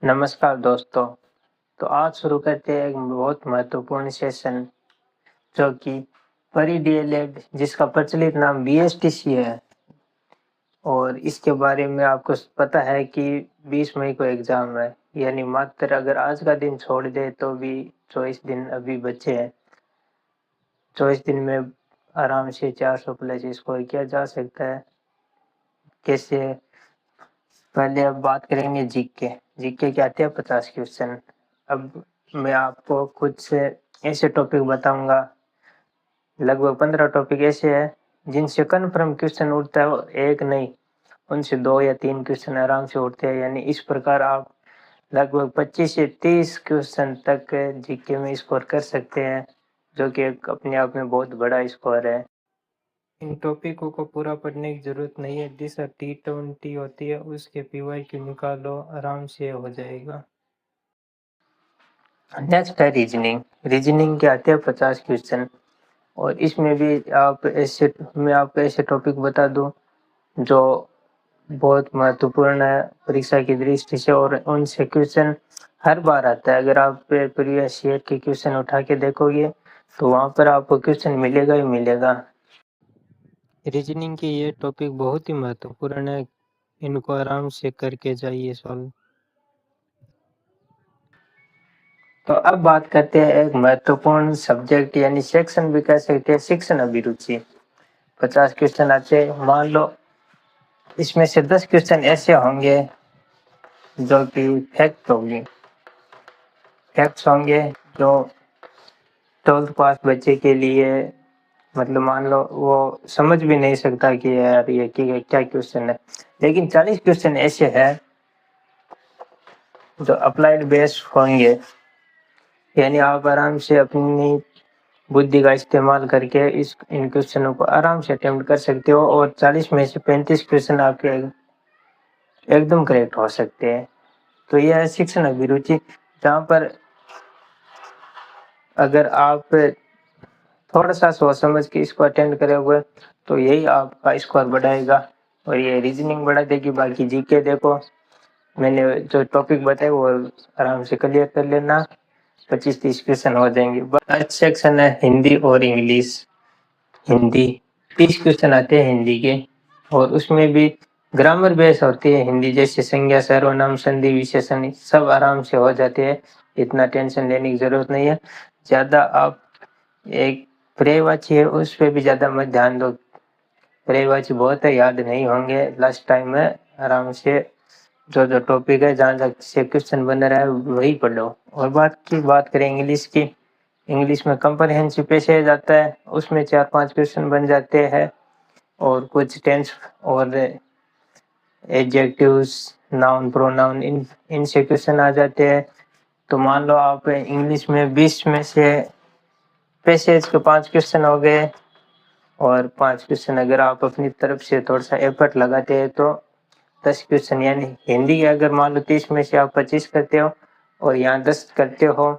नमस्कार दोस्तों। तो आज शुरू करते हैं एक बहुत महत्वपूर्ण सेशन जो कि परी डीएलएड जिसका प्रचलित नाम बीएसटीसी है। और इसके बारे में आपको पता है कि 20 मई को एग्ज़ाम है, यानी मात्र अगर आज का दिन छोड़ दे तो भी 24 दिन अभी बचे हैं। 24 दिन में आराम से 400 प्लस स्कोर किया जा सकता है। कैसे? पहले अब बात करेंगे जीके। जीके के आते हैं 50 क्वेश्चन। अब मैं आपको कुछ ऐसे टॉपिक बताऊंगा, लगभग 15 टॉपिक ऐसे हैं जिनसे कन्फर्म क्वेश्चन उठता है, एक नहीं उनसे 2 या 3 क्वेश्चन आराम से उठते हैं। यानी इस प्रकार आप लगभग 25 से 30 क्वेश्चन तक जीके में स्कोर कर सकते हैं, जो कि अपने आप में बहुत बड़ा स्कोर है। इन टॉपिकों को पूरा पढ़ने की जरूरत नहीं है। जैसा T20 होती है उसके PYQ निकालो, आराम से हो जाएगा। नेक्स्ट है रीजनिंग। रीजनिंग के आते हैं 50 क्वेश्चन और इसमें भी मैं आपको ऐसे टॉपिक बता दूं जो बहुत महत्वपूर्ण है परीक्षा की दृष्टि से, और उनसे क्वेश्चन हर बार आता है। अगर आप प्रीवियस ईयर के क्वेश्चन उठा के देखोगे तो वहां पर आपको क्वेश्चन मिलेगा ही मिलेगा। रीजनिंग के ये टॉपिक बहुत ही महत्वपूर्ण है, इनको आराम से करके जाइए सॉल्व। तो अब बात करते हैं एक महत्वपूर्ण सब्जेक्ट यानी सेक्शन भी कह सकते हैं, शिक्षण अभिरुचि। 50 क्वेश्चन आते हैं। मान लो इसमें से 10 क्वेश्चन ऐसे होंगे जो कि फैक्ट्स होंगे जो 12th पास बच्चे के लिए, मतलब मान लो वो समझ भी नहीं सकता कि यार ये क्या क्वेश्चन है। लेकिन 40 क्वेश्चन ऐसे हैं जो अप्लाइड बेस्ड होंगे, यानी आप आराम से अपनी बुद्धि का इस्तेमाल करके इन क्वेश्चनों को आराम से अटेम्प्ट कर सकते हो और 40 में से 35 क्वेश्चन आपके एकदम करेक्ट हो सकते हैं। तो यह है शिक्षण अभिरुचि, जहाँ पर अगर आप थोड़ा सा सोच समझ के इसको अटेंड करोगे तो यही आपका स्कोर बढ़ाएगा और ये रीजनिंग बढ़ा देगी। बाकी जीके देखो, मैंने जो टॉपिक बताए वो आराम से क्लियर कर लेना, 25-30 क्वेश्चन हो जाएंगे। फर्स्ट सेक्शन है हिंदी और इंग्लिश। हिंदी 30 क्वेश्चन आते हैं हिंदी के, और उसमें भी ग्रामर बेस होती है हिंदी, जैसे संज्ञा, सर्वनाम, संधि, विशेषण सब आराम से हो जाते हैं। इतना टेंशन लेने की जरूरत नहीं है ज़्यादा। आप एक पर्यायवाची है उस पर भी ज़्यादा मत ध्यान दो, पर्यायवाची बहुत है, याद नहीं होंगे। लास्ट टाइम में आराम से जो टॉपिक है जहाँ तक से क्वेश्चन बन रहा है वही पढ़ो। और बात करें इंग्लिश की। इंग्लिश में कंप्रहेंसिव पैसेज आता है, उसमें 4-5 क्वेश्चन बन जाते हैं और कुछ टेंस और एडजेक्टिव्स, नाउन, प्रोनाउन इनसे क्वेश्चन आ जाते हैं। तो मान लो आप इंग्लिश में 20 में से पैसेज के 5 क्वेश्चन हो गए और 5 क्वेश्चन अगर आप अपनी तरफ से थोड़ा सा एफर्ट लगाते हैं तो 10 क्वेश्चन, यानी हिंदी के अगर मान लो 30 में से आप 25 करते हो और यहाँ 10 करते हो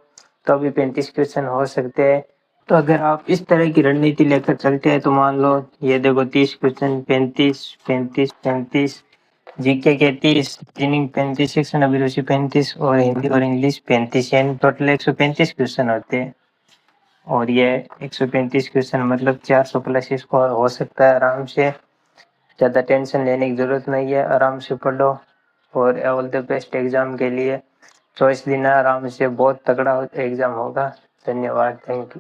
तो भी 35 क्वेश्चन हो सकते हैं। तो अगर आप इस तरह की रणनीति लेकर चलते हैं तो मान लो ये देखो 30 क्वेश्चन, 35 जीके के 30, रीजनिंग 35, शिक्षण अभिरुचि 35 और हिंदी और इंग्लिश 35, यानी टोटल 135 क्वेश्चन होते हैं। और ये 135 क्वेश्चन मतलब 400 प्लस स्कोर हो सकता है आराम से। ज़्यादा टेंशन लेने की ज़रूरत नहीं है, आराम से पढ़ो और ऑल द बेस्ट एग्ज़ाम के लिए। 24 दिन आराम से, बहुत तगड़ा एग्ज़ाम होगा। धन्यवाद, थैंक यू।